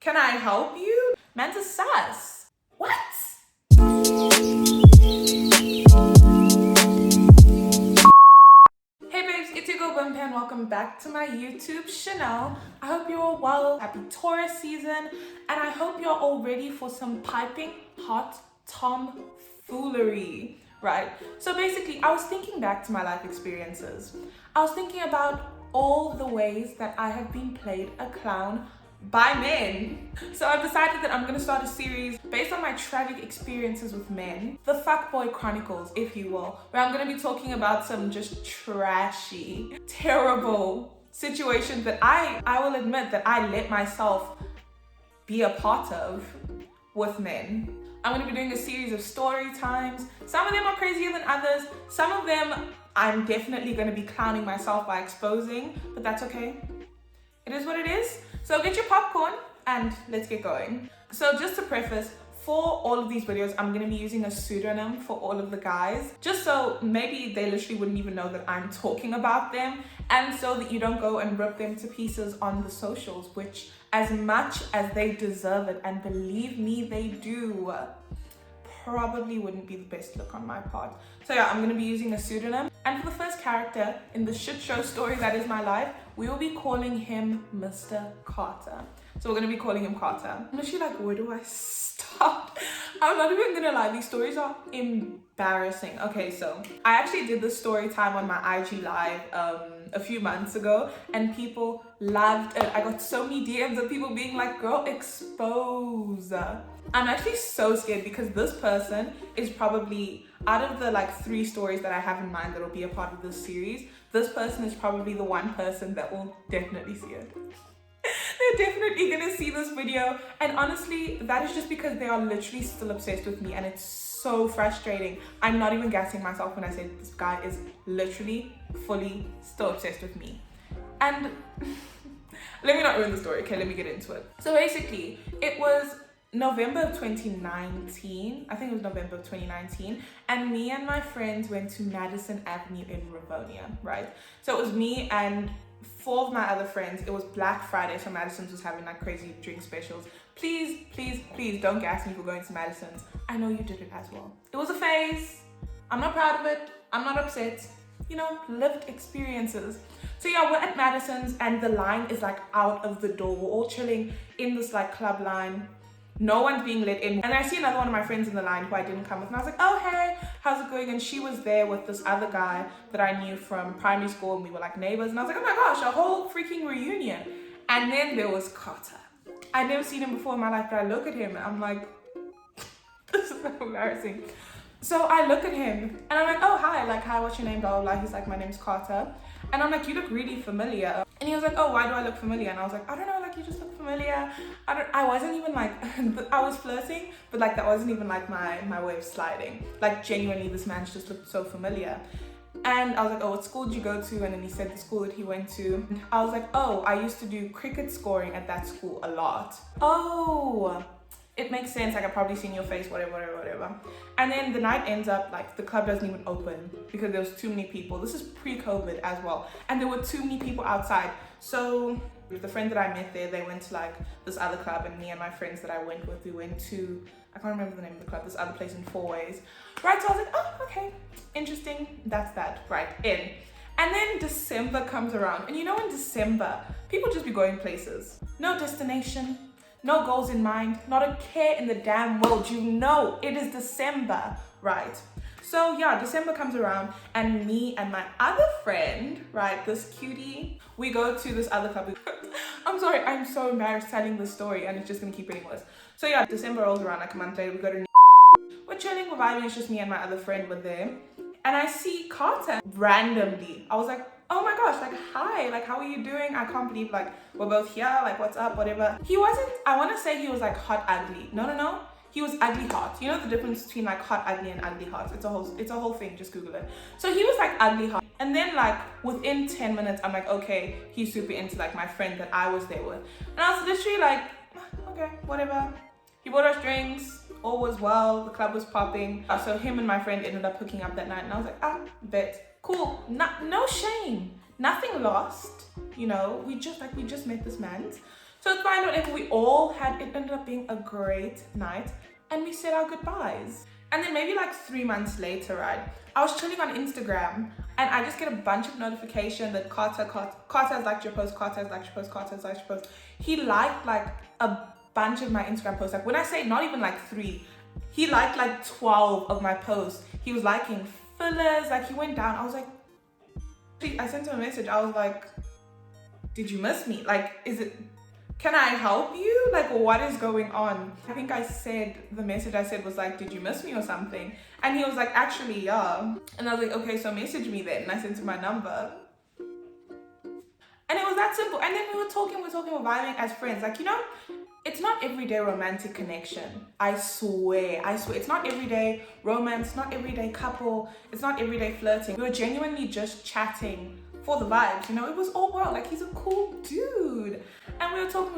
Can I help you? Man's a sus. What? Hey babes, it's your girl Bump and welcome back to my YouTube channel. I hope you're all well. Happy Taurus season, and I hope you're all ready for some piping hot tomfoolery, right? So basically, I was thinking back to my life experiences. I was thinking about all the ways that I have been played a clown by men. So I've decided that I'm gonna start a series based on my tragic experiences with men, the Fuckboy Chronicles, if you will, where I'm gonna be talking about some just trashy, terrible situations that I will admit that I let myself be a part of with men. I'm gonna be doing a series of story times. Some of them are crazier than others. Some of them I'm definitely gonna be clowning myself by exposing, but that's okay. It is what it is. So get your popcorn and let's get going. So just to preface, for all of these videos, I'm gonna be using a pseudonym for all of the guys, just so maybe they literally wouldn't even know that I'm talking about them, and so that you don't go and rip them to pieces on the socials, which as much as they deserve it, and believe me, they do, probably wouldn't be the best look on my part. So yeah, I'm gonna be using a pseudonym. And for the first character in the shit show story that is my life, we will be calling him Mr. Carter. So we're gonna be calling him Carter. I'm literally like, where do I start? I'm not even gonna lie, these stories are embarrassing. Okay, so I actually did this story time on my IG live a few months ago, and people loved it. I got so many DMs of people being like, girl, expose. I'm actually so scared because this person is probably, out of the like 3 stories that I have in mind that will be a part of this series, this person is probably the one person that will definitely see it. They're definitely gonna see this video, and honestly, that is just because they are literally still obsessed with me, and it's so frustrating. I'm not even gassing myself when I say this guy is literally fully still obsessed with me. And let me not ruin the story, okay, let me get into it. So basically, it was November of 2019, I think it was November of 2019, and me and my friends went to Madison Avenue in Rivonia, right? So it was me and 4 of my other friends. It was Black Friday, so Madison's was having like crazy drink specials. Please, please, please don't gas me for going to Madison's. I know you did it as well. It was a phase. I'm not proud of it. I'm not upset. You know, lived experiences. So yeah, we're at Madison's and the line is like out of the door. We're all chilling in this like club line. No one's being let in. And I see another one of my friends in the line who I didn't come with. And I was like, oh, hey, how's it going? And she was there with this other guy that I knew from primary school. And we were like neighbors. And I was like, oh my gosh, a whole freaking reunion. And then there was Carter. I'd never seen him before in my life, but I look at him and I'm like, this is so embarrassing. So I look at him and I'm like, oh, hi. Like, hi, what's your name? Blah, blah, blah. He's like, my name's Carter. And I'm like, you look really familiar. And he was like, oh, why do I look familiar? And I was like, I don't know, like you just look familiar. I wasn't even like, I was flirting, but like that wasn't even like my way of sliding. Like genuinely, this man just looked so familiar. And I was like, oh, what school did you go to? And then he said the school that he went to. I was like, oh, I used to do cricket scoring at that school a lot. Oh, it makes sense. Like, I've probably seen your face, whatever. And then the night ends up, like, the club doesn't even open because there was too many people. This is pre-COVID as well. And there were too many people outside. So the friend that I met there, they went to, like, this other club. And me and my friends that I went with, we went to, I can't remember the name of the club, this other place in 4 Ways. Right, so I was like, oh, okay, interesting. That's that, right, in. And then December comes around. And you know, in December, people just be going places. No destination. No goals in mind, not a care in the damn world. You know, it is December, right? So yeah, December comes around and me and my other friend, right, this cutie, we go to this other club. I'm sorry, I'm so embarrassed telling this story and it's just gonna keep getting worse. So yeah, December rolls around like a month later, we go to we're chilling, we're vibing, it's just me and my other friend were there. And I see Carter randomly. I was like, oh my gosh, like, hi, like, how are you doing? I can't believe, like, we're both here, like, what's up, whatever. He wasn't, I want to say he was, like, hot, ugly. No. He was ugly hot. You know the difference between, like, hot, ugly and ugly hot? It's a whole thing, just Google it. So he was, like, ugly hot. And then, like, within 10 minutes, I'm like, okay, he's super into, like, my friend that I was there with. And I was literally like, okay, whatever. He bought us drinks, all was well, the club was popping. So him and my friend ended up hooking up that night. And I was like, bet. Cool, no shame, nothing lost, you know, we just met this man. So it's fine, whatever. We all had, it ended up being a great night, and we said our goodbyes. And then maybe like 3 months later, right, I was chilling on Instagram, and I just get a bunch of notification that Carter has liked your post, Carter has liked your post, Carter has liked your post. He liked like a bunch of my Instagram posts. Like when I say not even like 3, he liked like 12 of my posts. He was liking fillers, like he went down. I was like, I sent him a message. I was like, did you miss me? Like, can I help you? Like, what is going on? I think I said, the message I said was like, did you miss me or something? And he was like, actually, yeah. And I was like, okay, so message me then. And I sent him my number. And it was that simple. And then we were talking, we're vibing as friends. Like, you know, it's not everyday romantic connection. I swear. It's not everyday romance, it's not everyday couple, it's not everyday flirting. We were genuinely just chatting for the vibes, you know? It was all well, like he's a cool dude. And we were talking,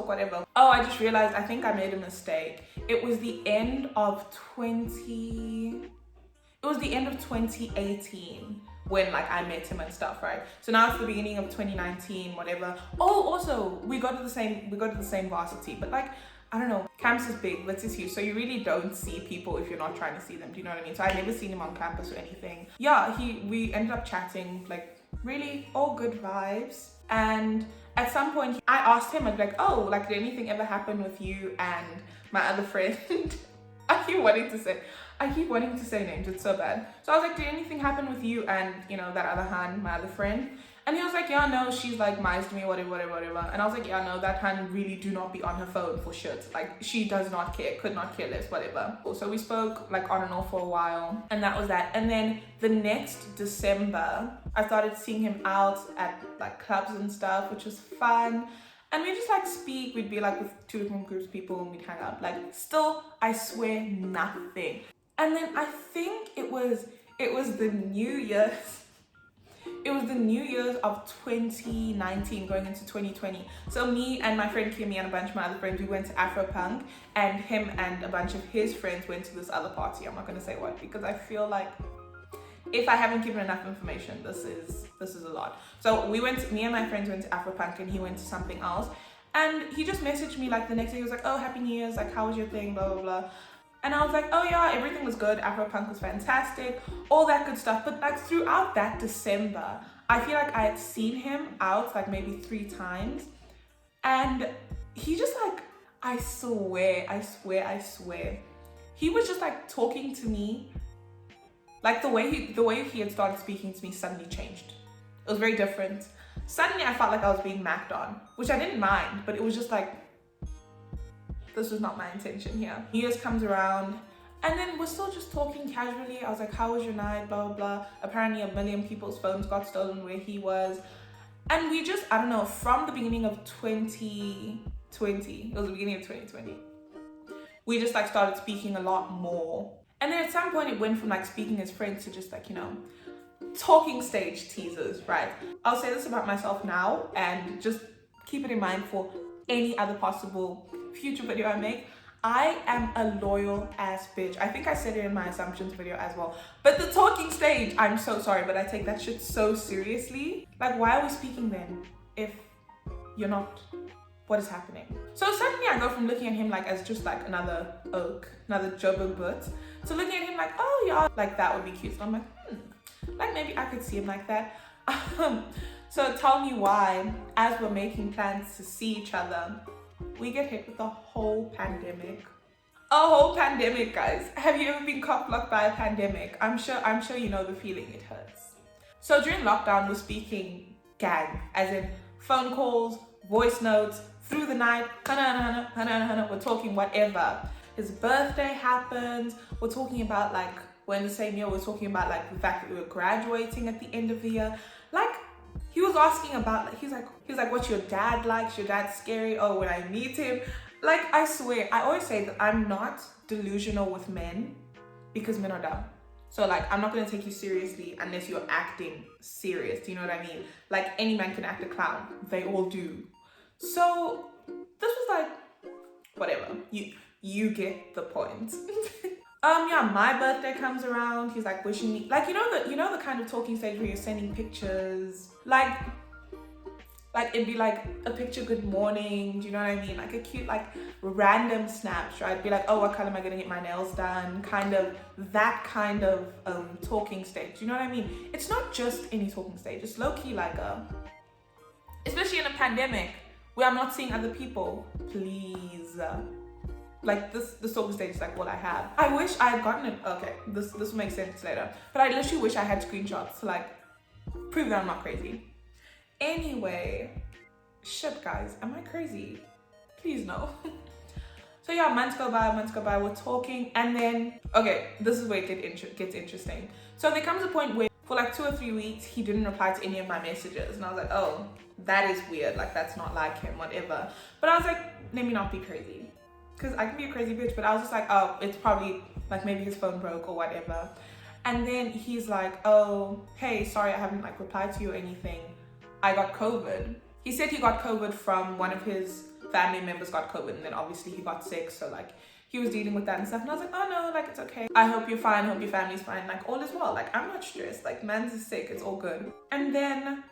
whatever. Oh, I just realized, I think I made a mistake. It was the end of 2018 when like I met him and stuff, right? So now it's the beginning of 2019, whatever. Oh, also we go to the same varsity, but like, I don't know, campus is big, Wits is huge, so you really don't see people if you're not trying to see them, do you know what I mean? So I've never seen him on campus or anything. Yeah, we ended up chatting, like really all good vibes. And at some point I asked him, I'd be like, oh, like did anything ever happen with you and my other friend? I keep wanting to say names, it's so bad. So I was like, did anything happen with you and, you know, that other Han, my other friend? And he was like, yeah, no, she's like mised me, whatever. And I was like, yeah, no, that Han really do not be on her phone for shit. Like, she does not care, could not care less, whatever. So we spoke like on and off for a while, and that was that. And then the next December, I started seeing him out at like clubs and stuff, which was fun. And we just like speak, we'd be like with 2 different groups of people and we'd hang out. Like still, I swear, nothing. And then I think it was the New Year's. It was the New Year's of 2019 going into 2020. So me and my friend Kimmy and a bunch of my other friends, we went to Afropunk, and him and a bunch of his friends went to this other party. I'm not gonna say what, because I feel like if I haven't given enough information, this is a lot. So me and my friends went to Afropunk and he went to something else. And he just messaged me like the next day. He was like, oh, Happy New Year's, like how was your thing, blah, blah, blah. And I was like, oh yeah, everything was good. Afropunk was fantastic, all that good stuff. But like throughout that December, I feel like I had seen him out like maybe 3 times. And he just like, I swear. He was just like talking to me. Like the way he had started speaking to me suddenly changed. It was very different. Suddenly I felt like I was being macked on, which I didn't mind, but it was just like, this was not my intention here. New Year's comes around, and then we're still just talking casually. I was like, how was your night, blah, blah, blah. Apparently 1 million people's phones got stolen where he was. And we just, I don't know, from the beginning of 2020, it was the beginning of 2020, we just like started speaking a lot more. And then at some point it went from like speaking as friends to just like, you know, talking stage teasers, right? I'll say this about myself now, and just keep it in mind for any other possible future video I make. I am a loyal ass bitch. I think I said it in my assumptions video as well. But the talking stage, I'm so sorry, but I take that shit so seriously. Like, why are we speaking then if you're not? What is happening? So suddenly I go from looking at him like as just like another oak, another Joburg butt, to looking at him like, oh yeah, like that would be cute. So I'm like, like maybe I could see him like that. So tell me why, as we're making plans to see each other, we get hit with a whole pandemic. A whole pandemic, guys. Have you ever been cock-blocked by a pandemic? I'm sure you know the feeling. It hurts. So during lockdown, we're speaking gang, as in phone calls, voice notes, through the night, we're talking whatever. His birthday happens, we're talking about like, we're in the same year, we're talking about like the fact that we were graduating at the end of the year. Like, he was asking about, like, he's like, what's your dad like? Is your dad scary? Oh, when I meet him. Like, I swear, I always say that I'm not delusional with men because men are dumb. So like, I'm not gonna take you seriously unless you're acting serious. Do you know what I mean? Like, any man can act a clown. They all do. So this was like, whatever. You get the point. Yeah, my birthday comes around. He's like wishing me, like, you know the kind of talking stage where you're sending pictures. Like, Like it'd be like a picture, good morning, do you know what I mean? Like a cute, like random snaps, right? Be like, oh, what color am I gonna get my nails done? Kind of that kind of talking stage, do you know what I mean? It's not just any talking stage, it's low-key like especially in a pandemic where I'm not seeing other people, please. Like this talking stage is like what I have. I wish I had gotten it, okay, this will make sense later. But I literally wish I had screenshots to like prove that I'm not crazy. Anyway, shit guys, am I crazy? Please no. So yeah, months go by, we're talking, and then, okay, this is where it gets interesting. So there comes a point where for like 2 or 3 weeks, he didn't reply to any of my messages. And I was like, oh, that is weird. Like that's not like him, whatever. But I was like, let me not be crazy. Because I can be a crazy bitch, but I was just like, oh, it's probably like maybe his phone broke or whatever. And then he's like, oh, hey, sorry, I haven't like replied to you or anything. I got COVID. He said he got COVID from one of his family members got COVID, and then obviously he got sick, so like he was dealing with that and stuff. And I was like, oh no, like it's okay. I hope you're fine, hope your family's fine, like all is well. Like I'm not stressed, like man's is sick, it's all good. And then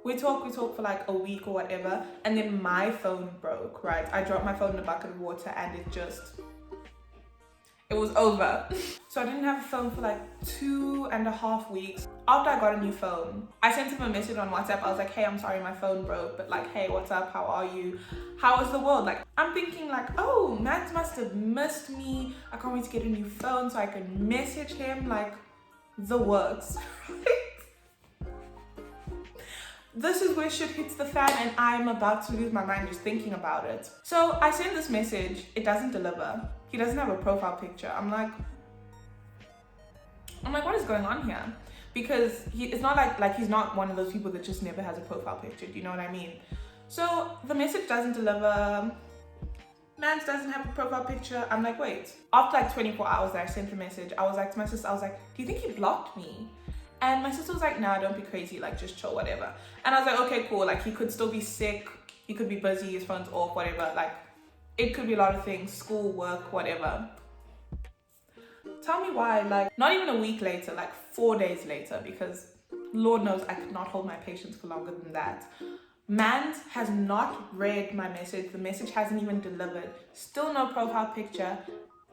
we talk for like a week or whatever, and then my phone broke, right? I dropped my phone in a bucket of water and it was over. So I didn't have a phone for like 2.5 weeks. After I got a new phone, I sent him a message on WhatsApp. I was like, hey, I'm sorry my phone broke, but like, hey, what's up? How are you? How is the world? Like, I'm thinking like, oh, Max must have missed me. I can't wait to get a new phone so I can message him, like the works. This is where shit hits the fan and I'm about to lose my mind just thinking about it. So I send this message, it doesn't deliver. He doesn't have a profile picture. I'm like, what is going on here? Because it's not like he's not one of those people that just never has a profile picture. Do you know what I mean? So the message doesn't deliver. Mans doesn't have a profile picture. I'm like, wait. After like 24 hours that I sent the message, I was like to my sister, I was like, do you think he blocked me? And my sister was like, nah, don't be crazy, like just chill, whatever. And I was like, okay, cool. Like he could still be sick. He could be busy, his phone's off, whatever. Like it could be a lot of things, school, work, whatever. Tell me why, like not even a week later, like 4 days later, because Lord knows I could not hold my patience for longer than that. Mans has not read my message. The message hasn't even delivered. Still no profile picture,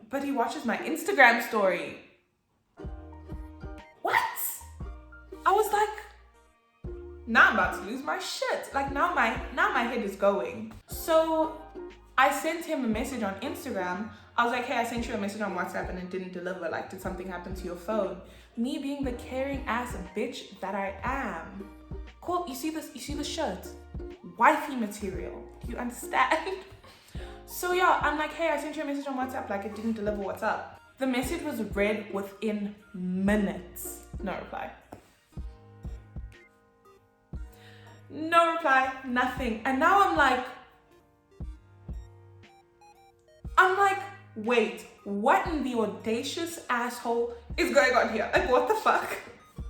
but he watches my Instagram story. What? I was like, now I'm about to lose my shit. Like now my head is going. So I sent him a message on Instagram. I was like, hey, I sent you a message on WhatsApp and it didn't deliver. Like, did something happen to your phone? Me being the caring ass bitch that I am. Cool, you see the shirt? Wifey material. Do you understand? So yeah, I'm like, hey, I sent you a message on WhatsApp. Like, it didn't deliver, what's up? The message was read within minutes. No reply. No reply, nothing. And now I'm like, wait, what in the audacious asshole is going on here? Like, what the fuck?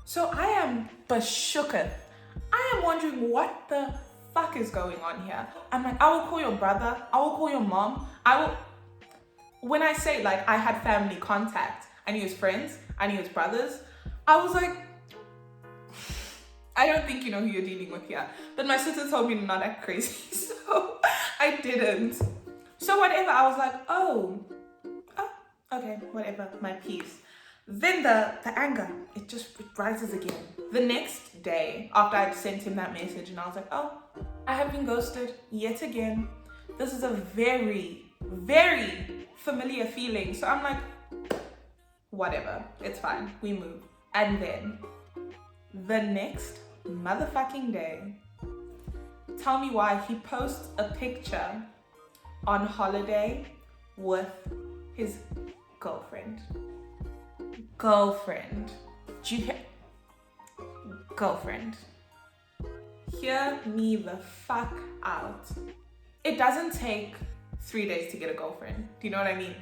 So I am bashooken. I am wondering what the fuck is going on here. I'm like, I will call your brother. I will call your mom. When I say like I had family contact, I knew his friends, I knew his brothers. I was like, I don't think you know who you're dealing with here. But my sister told me to not act crazy, so I didn't. So whatever, I was like, oh, okay, whatever, my peace. Then the anger, it rises again. The next day, after I'd sent him that message, and I was like, oh, I have been ghosted yet again. This is a very, very familiar feeling. So I'm like, whatever, it's fine, we move. And then the next motherfucking day, tell me why he posts a picture on holiday with his girlfriend. Do you hear? Girlfriend. Hear me the fuck out. It doesn't take 3 days to get a girlfriend. Do you know what I mean?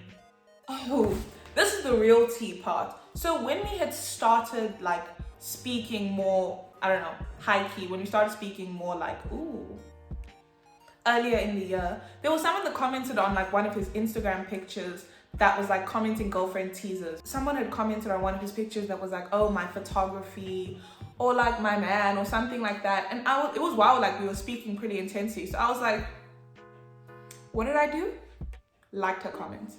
Oh, this is the real tea part. So when we had started like speaking more, I don't know, high-key, when we started speaking more like, earlier in the year, there was someone that commented on like one of his Instagram pictures that was like commenting girlfriend teasers. Someone had commented on one of his pictures that was like, oh, my photography or like my man or something like that. And it was wild, like we were speaking pretty intensely. So I was like, what did I do? Liked her comment.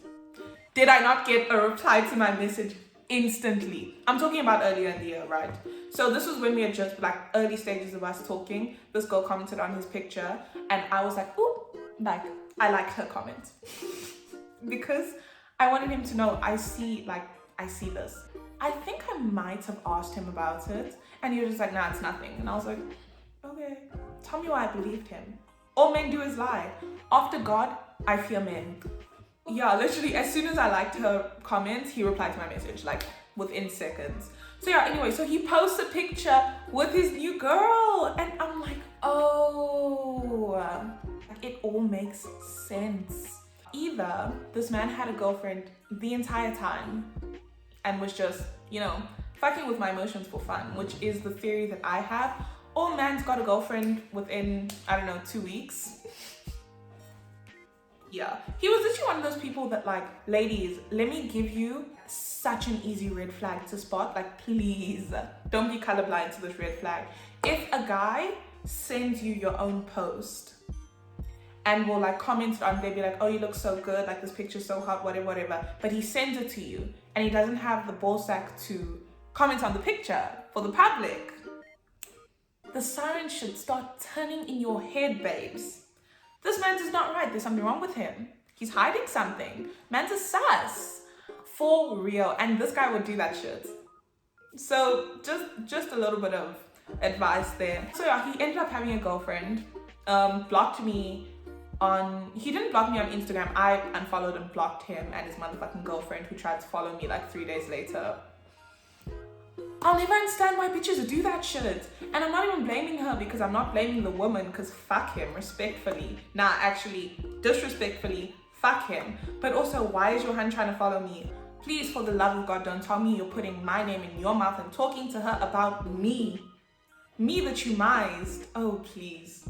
Did I not get a reply to my message instantly? I'm talking about earlier in the year, right? So this was when we had just like early stages of us talking. This girl commented on his picture and I was like, ooh, like I liked her comment. Because I wanted him to know I see this. I think I might have asked him about it and he was just like, nah, it's nothing. And I was like, okay, tell me why I believed him. All men do is lie. After God, I fear men. Yeah, literally, as soon as I liked her comments, he replied to my message, like, within seconds. So yeah, anyway, so he posts a picture with his new girl, and I'm like, oh, it all makes sense. Either this man had a girlfriend the entire time and was just, you know, fucking with my emotions for fun, which is the theory that I have, or man's got a girlfriend within, I don't know, 2 weeks. Yeah, he was literally one of those people that like, ladies, let me give you such an easy red flag to spot. Like, please don't be colorblind to this red flag. If a guy sends you your own post and will like comment on, they'll be like, oh, you look so good, like this picture's so hot, whatever, but he sends it to you and he doesn't have the ballsack to comment on the picture for the public, the sirens should start turning in your head, babes. This man's is not right. There's something wrong with him. He's hiding something. Man's a sus. For real. And this guy would do that shit. So just a little bit of advice there. So yeah, he ended up having a girlfriend. Blocked me on... He didn't block me on Instagram. I unfollowed and blocked him and his motherfucking girlfriend who tried to follow me like 3 days later. I'll never understand why bitches do that shit. And I'm not even blaming her because I'm not blaming the woman because fuck him, respectfully. Nah, actually, disrespectfully, fuck him. But also, why is your hun trying to follow me? Please, for the love of God, don't tell me you're putting my name in your mouth and talking to her about me. Me that you mised. Oh, please.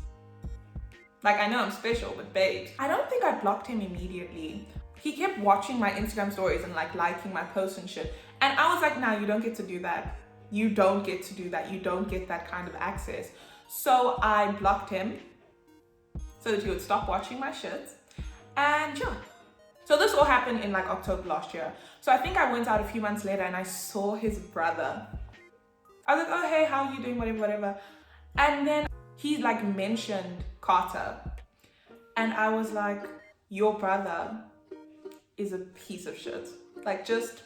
Like, I know I'm special, but babes. I don't think I blocked him immediately. He kept watching my Instagram stories and like liking my posts and shit. And I was like, nah, you don't get to do that. You don't get to do that. You don't get that kind of access. So I blocked him so that he would stop watching my shit. And yeah. So this all happened in like October last year. So I think I went out a few months later and I saw his brother. I was like, oh, hey, how are you doing? Whatever. And then he like mentioned Carter. And I was like, your brother is a piece of shit. Like, just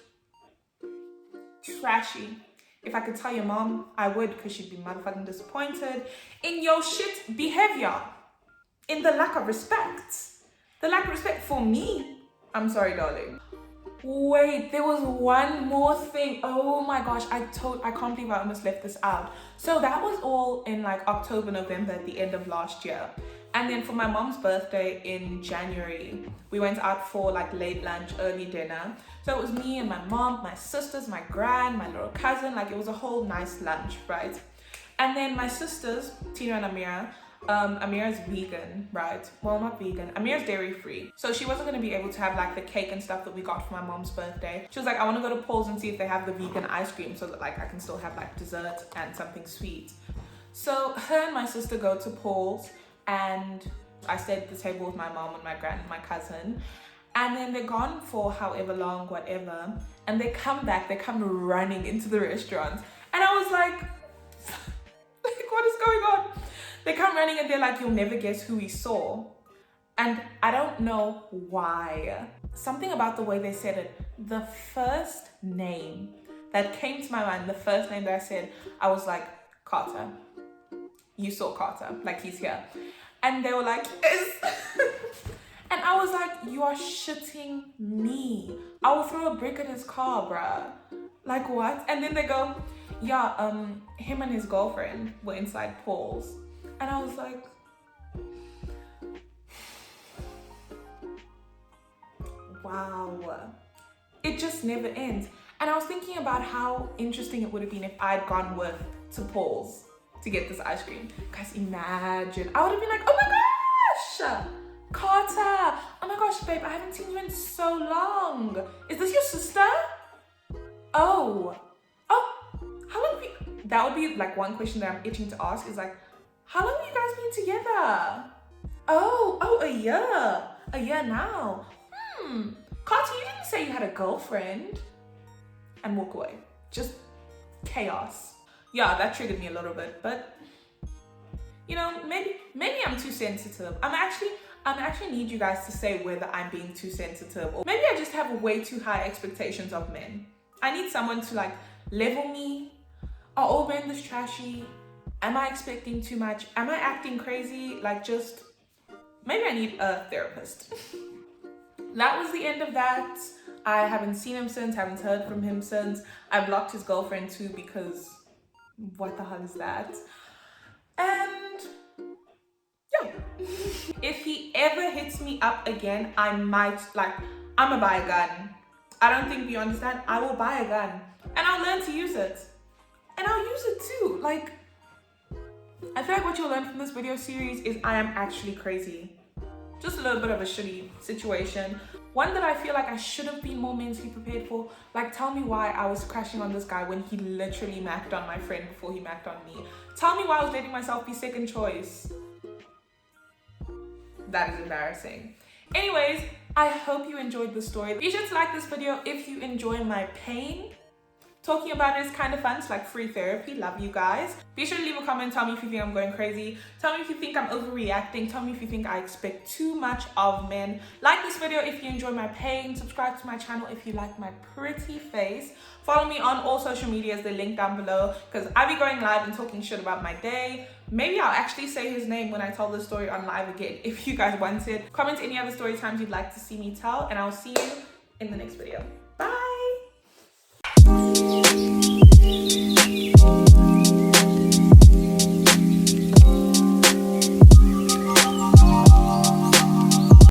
trashy. If I could tell your mom, I would, because she'd be motherfucking disappointed in your shit behavior. In the lack of respect. The lack of respect for me. I'm sorry, darling. Wait, there was one more thing. Oh my gosh, I can't believe I almost left this out. So that was all in like October, November, at the end of last year. And then for my mom's birthday in January, we went out for like late lunch, early dinner. So it was me and my mom, my sisters, my gran, my little cousin. Like, it was a whole nice lunch, right? And then my sisters, Tina and Amira, Amira's vegan, right? Well, not vegan. Amira's dairy free. So she wasn't going to be able to have like the cake and stuff that we got for my mom's birthday. She was like, I want to go to Paul's and see if they have the vegan ice cream so that like I can still have like dessert and something sweet. So her and my sister go to Paul's and I stayed at the table with my mom and my gran and my cousin. And then they're gone for however long, whatever. And they come back, they come running into the restaurant. And I was like, what is going on? They come running and they're like, you'll never guess who we saw. And I don't know why. Something about the way they said it. The first name that came to my mind, the first name that I said, I was like, Carter. You saw Carter, like he's here. And they were like, yes. And I was like, you are shitting me. I will throw a brick at his car, bruh. Like, what? And then they go, yeah, him and his girlfriend were inside Paul's. And I was like, wow. It just never ends. And I was thinking about how interesting it would have been if I'd gone to Paul's to get this ice cream. Guys, imagine. I would have been like, oh my gosh, Carter. Oh my gosh, babe, I haven't seen you in so long. Is this your sister? Oh, how long have we... that would be like one question that I'm itching to ask is like, how long have you guys been together? Oh, a year. A year now. Carter, you didn't say you had a girlfriend. And walk away. Just chaos. Yeah, that triggered me a little bit, but you know, maybe I'm too sensitive. I'm actually need you guys to say whether I'm being too sensitive, or maybe I just have way too high expectations of men. I need someone to like level me. Are all men this trashy? Am I expecting too much? Am I acting crazy? Like, just maybe I need a therapist. That was the end of that. I haven't seen him since, haven't heard from him since. I blocked his girlfriend too because what the hell is that? And yeah. If he ever hits me up again, I might I'ma buy a gun. I don't think you understand. I will buy a gun and I'll learn to use it. And I'll use it too. Like, I feel like what you'll learn from this video series is I am actually crazy. Just a little bit of a shitty situation. One that I feel like I should have been more mentally prepared for. Like, tell me why I was crashing on this guy when he literally macked on my friend before he macked on me. Tell me why I was letting myself be second choice. That is embarrassing. Anyways, I hope you enjoyed the story. Be sure to like this video if you enjoy my pain. Talking about it is kind of fun. It's like free therapy. Love you guys. Be sure to leave a comment. Tell me if you think I'm going crazy. Tell me if you think I'm overreacting. Tell me if you think I expect too much of men. Like this video if you enjoy my pain. Subscribe to my channel if you like my pretty face. Follow me on all social medias. The link down below, because I be going live and talking shit about my day. Maybe I'll actually say his name when I tell the story on live again if you guys want it. Comment any other story times you'd like to see me tell, and I'll see you in the next video. Bye.